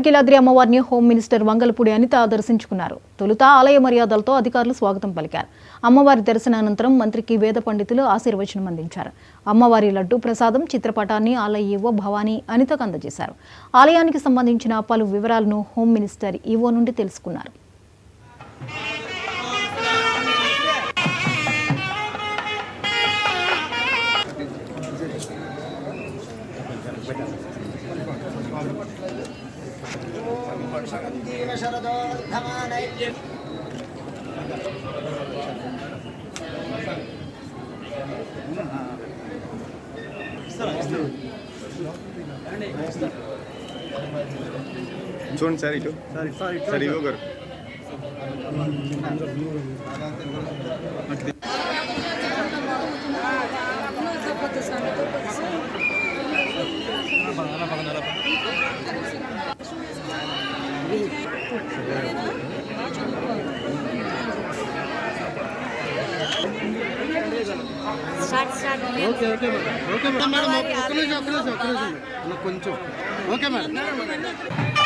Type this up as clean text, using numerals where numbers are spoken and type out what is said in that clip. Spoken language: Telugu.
ఇంద్రకీలాద్రి అమ్మవారిని హోం మినిస్టర్ వంగలపూడి అనిత దర్శించుకున్నారు. తొలుత ఆలయ మర్యాదలతో అధికారులు స్వాగతం పలికారు. అమ్మవారి దర్శనానంతరం మంత్రికి వేద పండితులు ఆశీర్వచనం అందించారు. అమ్మవారి లడ్డు ప్రసాదం చిత్రపటాన్ని ఆలయ ఈవో భవానీ అనితకు అందజేశారు. ఆలయానికి సంబంధించిన పలు వివరాలను హోం మినిస్టర్ ఈవో నుండి తెలుసుకున్నారు. చూడండి సార్ ఇటు సార్ ఇవ్వ గారు ఓకే మేడం కొంచెం ఓకే మేడం.